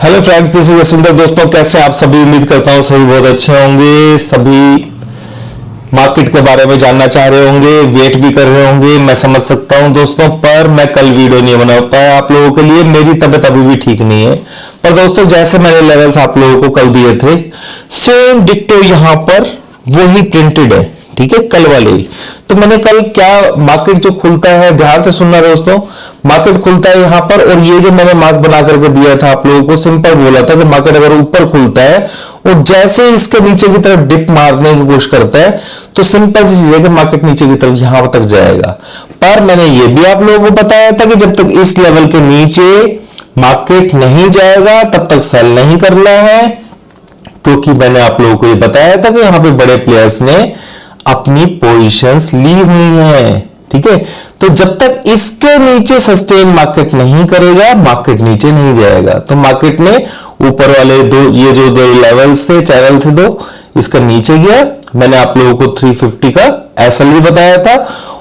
Hello friends, this is सुंदर। दोस्तों, कैसे आप सभी? उम्मीद करता हूँ सभी बहुत अच्छे होंगे। सभी मार्केट के बारे में जानना चाह रहे होंगे, वेट भी कर रहे होंगे, मैं समझ सकता हूँ दोस्तों। पर मैं कल वीडियो नहीं बना पाया आप लोगों के लिए, मेरी तबीयत अभी भी ठीक नहीं है। पर दोस्तों, जैसे मैंने लेवल्स आप लोगों को कल दिए थे, सेम डिक्टो यहाँ पर वही प्रिंटेड है। ठीक है, कल वाले ही। तो मैंने कल क्या, मार्केट जो खुलता है, ध्यान से सुनना दोस्तों, मार्केट खुलता है यहाँ पर, और ये जो मैंने मार्क बना करके दिया था आप लोगों को, सिंपल बोला था कि मार्केट अगर ऊपर खुलता है और जैसे इसके नीचे की तरफ डिप मारने की कोशिश करता है, तो सिंपल सी चीज है कि मार्केट नीचे की तरफ यहां तक जाएगा। पर मैंने ये भी आप लोगों को बताया था कि जब तक इस लेवल के नीचे मार्केट नहीं जाएगा तब तक सेल नहीं करना है, क्योंकि मैंने आप लोगों को ये बताया था कि यहां पे बड़े प्लेयर्स ने अपनी पोजीशंस ली हुई हैं। ठीक है, तो जब तक इसके नीचे सस्टेन मार्केट नहीं करेगा, मार्केट नीचे नहीं जाएगा। तो मार्केट ने ऊपर वाले दो, ये जो दो लेवल्स थे, चैनल थे दो, इसका नीचे गया। मैंने आप लोगों को 350 का एसएल बताया था,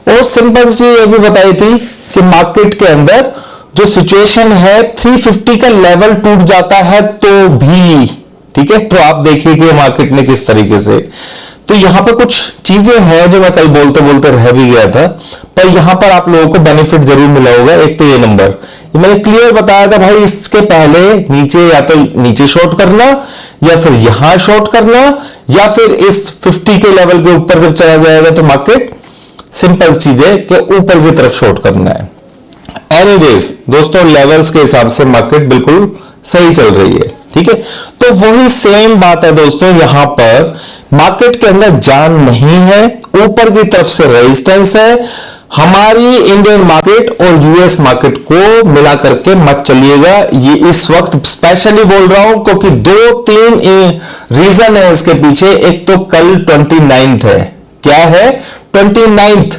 और सिंपल सी ये भी बताई थी कि मार्केट के अंदर जो सिचुएशन है, 350 का लेवल टूट जाता है तो भी। ठीक है, तो आप देखिए कि मार्केट ने किस तरीके से, तो यहां पर कुछ चीजें हैं जो मैं कल बोलते बोलते रह भी गया था, पर यहां पर आप लोगों को बेनिफिट जरूर मिला होगा। एक तो ये नंबर, ये मैंने क्लियर बताया था भाई, इसके पहले नीचे या तो नीचे शॉर्ट करना, या फिर यहां शॉर्ट करना, या फिर इस 50 के लेवल के ऊपर जब चला जाएगा तो मार्केट, सिंपल चीज है कि ऊपर की तरफ शॉर्ट करना है। एनीवेज दोस्तों, लेवल्स के हिसाब से मार्केट बिल्कुल सही चल रही है। ठीक है, तो वही सेम बात है दोस्तों, यहां पर मार्केट के अंदर जान नहीं है, ऊपर की तरफ से रेजिस्टेंस है। हमारी इंडियन मार्केट और यूएस मार्केट को मिला करके मत चलिएगा, ये इस वक्त स्पेशली बोल रहा हूं क्योंकि दो तीन रीजन है इसके पीछे। एक तो कल 29th है, क्या है 29th।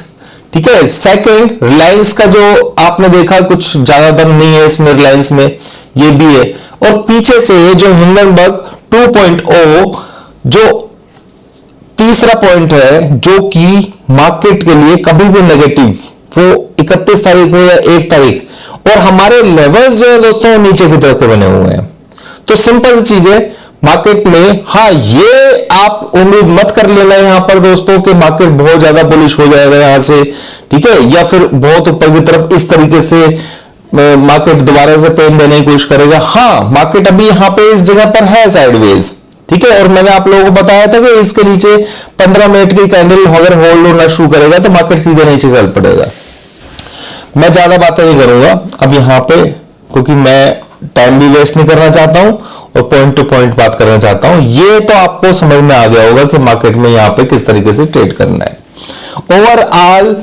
ठीक है, सेकंड, रिलायंस का जो आपने देखा कुछ ज्यादा दम नहीं है इसमें, रिलायंस में ये भी है, और पीछे से जो हिंडनबर्ग 2.0 जो तीसरा पॉइंट है, जो कि मार्केट के लिए कभी भी नेगेटिव, वो 31 तारीख को या 1 तारीख, और हमारे लेवल्स जो है दोस्तों नीचे की तरफ के बने हुए हैं। तो सिंपल चीज है मार्केट में। हाँ, ये आप उम्मीद मत कर लेना यहां पर दोस्तों कि मार्केट बहुत ज्यादा बुलिश हो जाएगा यहां से, ठीक है, या फिर बहुत ऊपर की तरफ इस तरीके से मार्केट दोबारा से पेन देने की कोशिश करेगा। हाँ, मार्केट अभी यहां पे इस जगह पर है साइडवेज। ठीक है, और मैंने आप लोगों को बताया था कि इसके नीचे 15 मिनट की कैंडल अगर होल्ड होना शुरू करेगा तो मार्केट सीधे नीचे चल पड़ेगा। मैं ज्यादा बातें नहीं करूंगा अब यहां पे, क्योंकि मैं टाइम भी वेस्ट नहीं करना चाहता हूं और पॉइंट टू पॉइंट बात करना चाहता हूं। ये तो आपको समझ में आ गया होगा कि मार्केट में यहां पे किस तरीके से ट्रेड करना है। ओवरऑल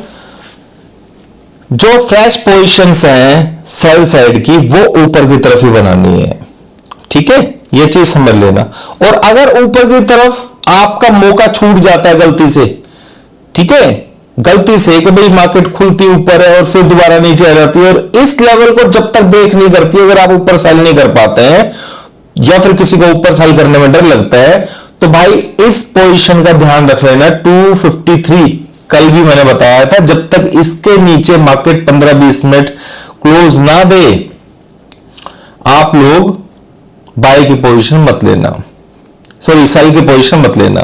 जो फ्रेश पोजीशंस हैं सेल साइड की, वो ऊपर की तरफ ही बनानी है। ठीक है, ये चीज समझ लेना। और अगर ऊपर की तरफ आपका मौका छूट जाता है गलती से, ठीक है, गलती से कि भाई मार्केट खुलती ऊपर है और फिर दोबारा नीचे आ जाती है, और इस लेवल को जब तक ब्रेक नहीं करती, अगर आप ऊपर सेल नहीं कर पाते हैं या फिर किसी को ऊपर सेल करने में डर लगता है, तो भाई इस पोजीशन का ध्यान रख लेना। 253 कल भी मैंने बताया था, जब तक इसके नीचे मार्केट 15-20 मिनट क्लोज ना दे, आप लोग बाय की पोजीशन मत लेना, सॉरी सेल की पोजीशन मत लेना।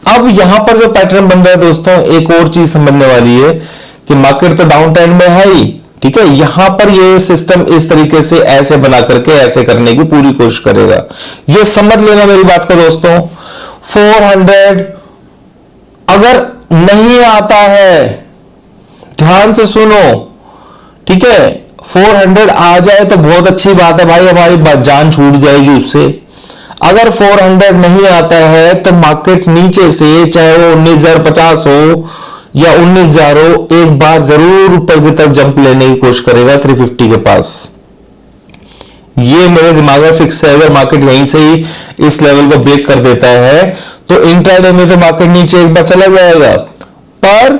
अब यहां पर जो पैटर्न बन रहा है दोस्तों, एक और चीज समझने वाली है कि मार्केट तो डाउन ट्रेंड में है ही। ठीक है, यहां पर ये सिस्टम इस तरीके से ऐसे बना करके ऐसे करने की पूरी कोशिश करेगा। ये समझ लेना मेरी बात को दोस्तों। 400 अगर नहीं आता है, ध्यान से सुनो, ठीक है, 400 आ जाए तो बहुत अच्छी बात है भाई, हमारी जान छूट जाएगी उससे। अगर 400 नहीं आता है तो मार्केट नीचे से, चाहे वो 19,050 हो या 19,000 हो, एक बार जरूर ऊपर की तरफ जंप लेने की कोशिश करेगा 350 के पास। ये मेरे दिमाग में फिक्स है। अगर मार्केट यहीं से ही इस लेवल को ब्रेक कर देता है तो इंट्राडे में तो मार्केट नीचे एक बार चला जाएगा, पर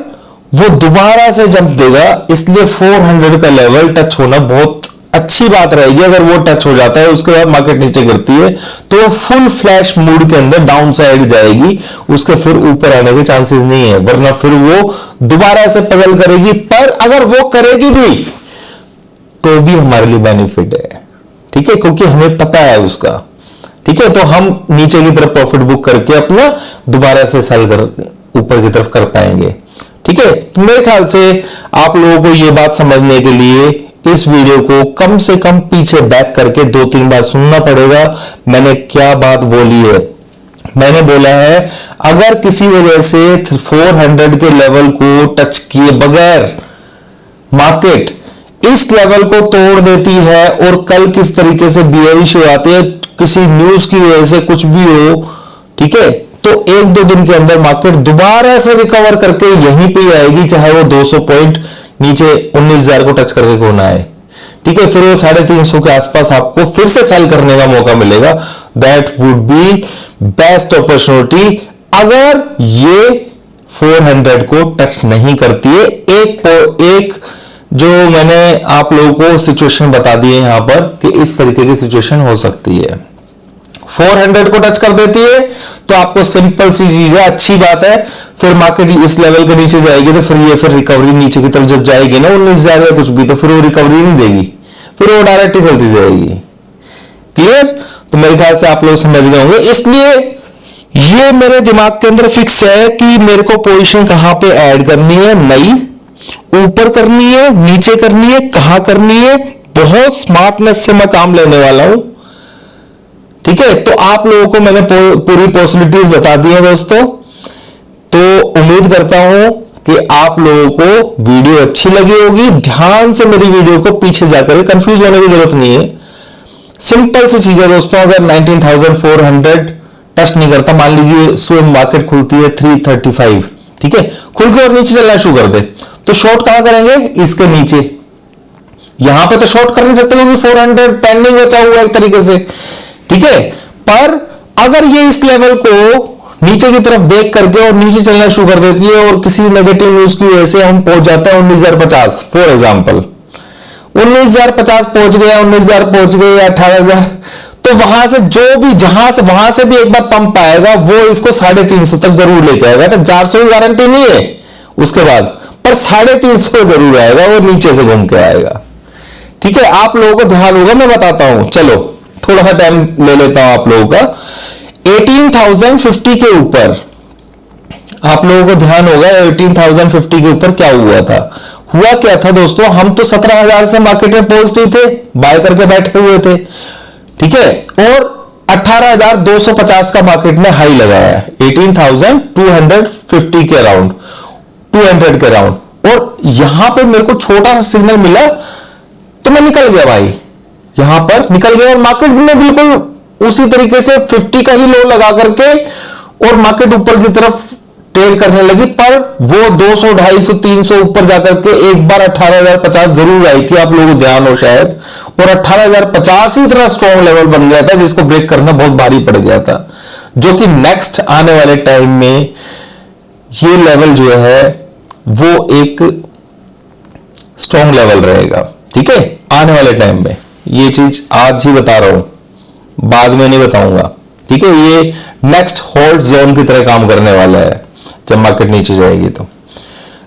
वो दोबारा से जंप देगा। इसलिए 400 का लेवल टच होना बहुत अच्छी बात रहेगी। अगर वो टच हो जाता है, उसके बाद मार्केट नीचे गिरती है, तो वो फुल फ्लैश मूड के अंदर डाउन साइड जाएगी, उसके फिर ऊपर आने के चांसेस नहीं है, वरना फिर वो दोबारा से पजल करेगी। पर अगर वो करेगी भी तो भी हमारे लिए बेनिफिट है। ठीक है, क्योंकि हमें पता है उसका। ठीक है, तो हम नीचे की तरफ प्रॉफिट बुक करके अपना दोबारा से सेल कर ऊपर की तरफ कर पाएंगे। ठीक है, तो मेरे ख्याल से आप लोगों को यह बात समझने के लिए इस वीडियो को कम से कम पीछे बैक करके 2-3 बार सुनना पड़ेगा। मैंने क्या बात बोली है? मैंने बोला है अगर किसी वजह से 400 के लेवल को टच किए बगैर मार्केट इस लेवल को तोड़ देती है और कल किस तरीके से बियरिश हो आती है, किसी न्यूज की वजह से कुछ भी हो, ठीक है, तो 1-2 दिन के अंदर मार्केट दोबारा से रिकवर करके यहीं पे आएगी, चाहे वो 200 पॉइंट नीचे 19,000 को टच करके कौन आए। ठीक है, फिर वो 350 के आसपास आपको फिर से सेल करने का मौका मिलेगा। That would be best opportunity अगर ये 400 को टच नहीं करती है। एक जो मैंने आप लोगों को सिचुएशन बता दी है यहां पर कि इस तरीके की सिचुएशन हो सकती है। 400 को टच कर देती है तो आपको सिंपल सी चीज है, अच्छी बात है, फिर मार्केट इस लेवल के नीचे जाएगी तो फिर रिकवरी नीचे की तरफ जब जाएगी ना 19,000 या कुछ भी, तो फिर वो रिकवरी नहीं देगी, फिर वो डायरेक्ट ही चलती जाएगी। क्लियर? तो मेरे ख्याल से आप लोग समझ गए होंगे। इसलिए ये मेरे दिमाग के अंदर फिक्स है कि मेरे को पोजीशन कहां पे ऐड करनी है, नई ऊपर करनी है, नीचे करनी है, कहां करनी है, बहुत स्मार्टनेस से मैं काम लेने वाला हूं। ठीक है, तो आप लोगों को मैंने पूरी पॉसिबिलिटीज बता दी है दोस्तों। तो उम्मीद करता हूं कि आप लोगों को वीडियो अच्छी लगी होगी। ध्यान से मेरी वीडियो को पीछे जाकर कंफ्यूज होने की जरूरत नहीं है, सिंपल सी चीज है दोस्तों। अगर 19,400 टच नहीं करता, मान लीजिए सुबह मार्केट खुलती है 335, ठीक है, खुल के और नीचे चलना शुरू कर दे, तो शॉर्ट कहां करेंगे? इसके नीचे। यहां पे तो शॉर्ट कर नहीं सकते क्योंकि 400 पेंडिंग बचा हुआ है एक तरीके से। ठीक है, पर अगर ये इस लेवल को नीचे की तरफ ब्रेक करके और नीचे चलना शुरू कर देती है और किसी नेगेटिव न्यूज की वजह से हम पहुंच जाते हैं 19,050, फॉर एग्जांपल 19,050 पहुंच गया, 19,000 पहुंच गए या 18,000, तो वहां से जो भी जहां से वहां से भी एक बार पंप आएगा वो इसको 350 तक जरूर लेके आएगा। तो 400 की गारंटी नहीं है उसके बाद, पर 350 जरूर आएगा, वो नीचे से घूम के आएगा। ठीक है, आप लोगों को ध्यान होगा, मैं बताता हूं, चलो थोड़ा सा टाइम ले लेता हूं आप लोगों का। 18,050 के ऊपर आप लोगों को ध्यान होगा, 18,050 के ऊपर क्या हुआ था? हुआ क्या था दोस्तों, हम तो 17,000 से मार्केट में पॉजिटिव थे, बाय करके बैठे हुए थे, ठीक है, और 18,250 का मार्केट में हाई लगाया है, 18,250 के अराउंड, 200 के अराउंड, और यहां पे मेरे को छोटा सा सिग्नल मिला तो मैं निकल गया भाई, यहां पर निकल गया और मार्केट में बिल्कुल उसी तरीके से 50 का ही लो लगा करके और मार्केट ऊपर की तरफ ट्रेड करने लगी। पर वो 200, 250, 300 ऊपर जाकर के एक बार 18,050 जरूर आई थी, आप लोगों को ध्यान हो शायद, और 18,050 ही इतना स्ट्रॉन्ग लेवल बन गया था जिसको ब्रेक करना बहुत भारी पड़ गया था, जो कि नेक्स्ट आने वाले टाइम में ये लेवल जो है वो एक स्ट्रॉन्ग लेवल रहेगा। ठीक है, आने वाले टाइम में ये चीज आज ही बता रहा हूं, बाद में नहीं बताऊंगा। ठीक है, ये नेक्स्ट होल्ड जोन की तरह काम करने वाला है जब मार्केट नीचे जाएगी तो,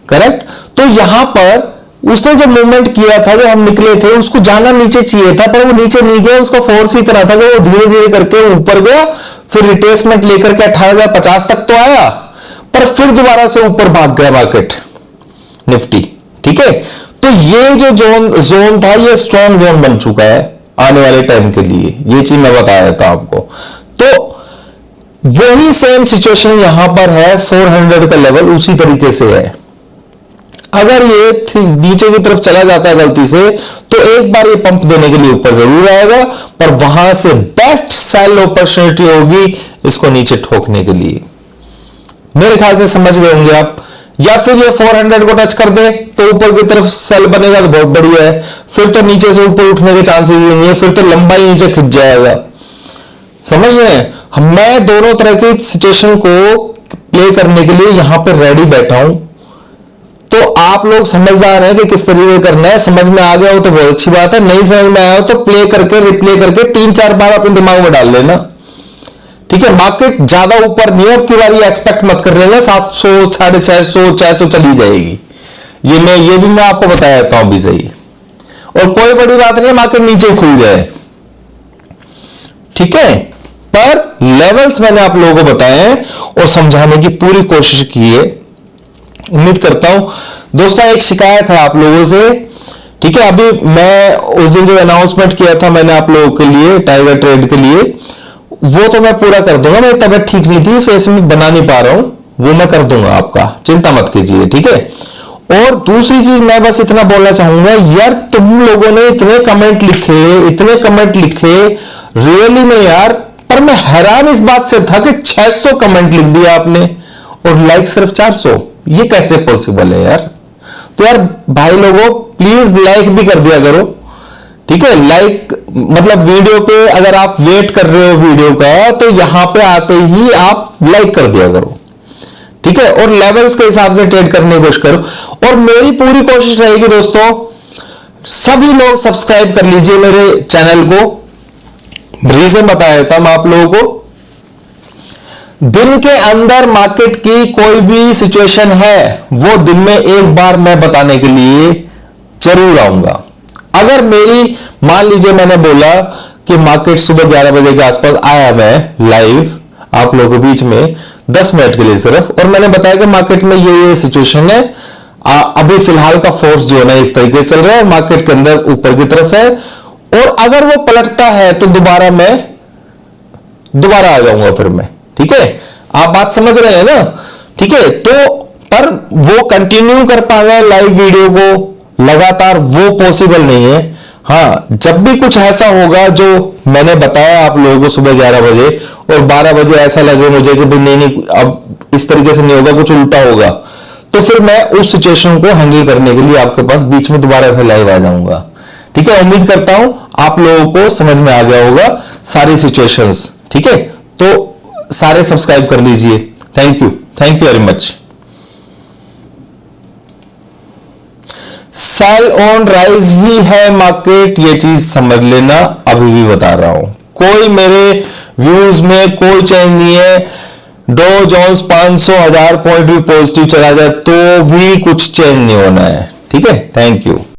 करेक्ट। तो यहां पर उसने जब मूवमेंट किया था, जब हम निकले थे, उसको जाना नीचे चाहिए था, पर वो नीचे नहीं गया, उसका फोर्स ही इतना था कि वो धीरे धीरे करके ऊपर गया, फिर रिट्रेसमेंट लेकर के 18,050 तक तो आया, पर फिर दोबारा से ऊपर भाग गया मार्केट निफ्टी। ठीक है, तो ये जो जोन था ये स्ट्रॉन्ग जोन बन चुका है आने वाले टाइम के लिए, ये चीज मैं बताया था आपको। तो वही सेम सिचुएशन यहां पर है, 400 का लेवल उसी तरीके से है। अगर ये नीचे की तरफ चला जाता है गलती से, तो एक बार ये पंप देने के लिए ऊपर जरूर आएगा, पर वहां से बेस्ट सेल अपॉर्चुनिटी होगी इसको नीचे ठोकने के लिए। मेरे ख्याल से समझ गए होंगे आप। या फिर ये 400 को टच कर दे तो ऊपर की तरफ सेल बनेगा तो बहुत बढ़िया है, फिर तो नीचे से ऊपर उठने के चांसेस ही नहीं है, फिर तो लंबा ही नीचे खिंच जाएगा। समझ रहे हैं? मैं दोनों तरह की सिचुएशन को प्ले करने के लिए यहां पर रेडी बैठा हूं। तो आप लोग समझदार हैं कि किस तरीके करना है, समझ में आ गया हो तो बहुत अच्छी बात है, नहीं समझ में आया हो तो प्ले करके रिप्ले करके 3-4 बार अपने दिमाग में डाल लेना। ठीक है, मार्केट ज्यादा ऊपर नहीं है, अब की बारी एक्सपेक्ट मत कर लेना 700, 650, 400 चली जाएगी, ये भी मैं आपको बता देता हूं अभी सही। और कोई बड़ी बात नहीं, मार्केट नीचे खुल जाए, ठीक है, पर लेवल्स मैंने आप लोगों को बताए हैं और समझाने की पूरी कोशिश की है। उम्मीद करता हूं दोस्तों, एक शिकायत है आप लोगों से, ठीक है। अभी मैं उस दिन जो अनाउंसमेंट किया था मैंने आप लोगों के लिए टाइगर ट्रेड के लिए, वो तो मैं पूरा कर दूंगा। मेरी तबीयत ठीक नहीं थी, इस वजह से मैं बना नहीं पा रहा हूं, वो मैं कर दूंगा आपका, चिंता मत कीजिए, ठीक है। और दूसरी चीज मैं बस इतना बोलना चाहूंगा, यार तुम लोगों ने इतने कमेंट लिखे रियली में यार, पर मैं हैरान इस बात से था कि 600 कमेंट लिख दिया आपने और लाइक सिर्फ 400, ये कैसे पॉसिबल है यार। तो यार भाई लोगों प्लीज लाइक भी कर दिया करो, ठीक है। लाइक मतलब वीडियो पे अगर आप वेट कर रहे हो वीडियो का, तो यहां पे आते ही आप लाइक कर दिया करो, ठीक है। और लेवल्स के हिसाब से ट्रेड करने की कोशिश करो। और मेरी पूरी कोशिश रहेगी दोस्तों, सभी लोग सब्सक्राइब कर लीजिए मेरे चैनल को। रीजन बता देता हूं आप लोगों को, दिन के अंदर मार्केट की कोई भी सिचुएशन है वो दिन में एक बार मैं बताने के लिए जरूर आऊंगा। अगर मेरी मान लीजिए मैंने बोला कि मार्केट सुबह 11 बजे के आसपास आया मैं लाइव आप लोगों के बीच में 10 मिनट के लिए सिर्फ, और मैंने बताया कि मार्केट में ये सिचुएशन है, अभी फिलहाल का फोर्स जो है ना इस तरीके से चल रहा है, मार्केट के अंदर ऊपर की तरफ है, और अगर वो पलटता है तो दोबारा आ जाऊंगा फिर मैं, ठीक है। आप बात समझ रहे हैं ना, ठीक है। तो पर वो कंटिन्यू कर पाना लाइव वीडियो को लगातार, वो पॉसिबल नहीं है। हाँ, जब भी कुछ ऐसा होगा जो मैंने बताया आप लोगों को सुबह 11 बजे और 12 बजे ऐसा लगे मुझे कि भाई नहीं अब इस तरीके से नहीं होगा, कुछ उल्टा होगा, तो फिर मैं उस सिचुएशन को हैंडल करने के लिए आपके पास बीच में दोबारा से लाइव आ जाऊंगा, ठीक है। उम्मीद करता हूं आप लोगों को समझ में आ गया होगा सारी सिचुएशंस, ठीक है। तो सारे सब्सक्राइब कर लीजिए, thank you very much. Sale on rise ही है मार्केट, ये चीज समझ लेना, अभी भी बता रहा हूं। कोई मेरे व्यूज में कोई चेंज नहीं है। डो जोन्स 500,000 पॉइंट भी पॉजिटिव चला जाए तो भी कुछ चेंज नहीं होना है, ठीक है। Thank you.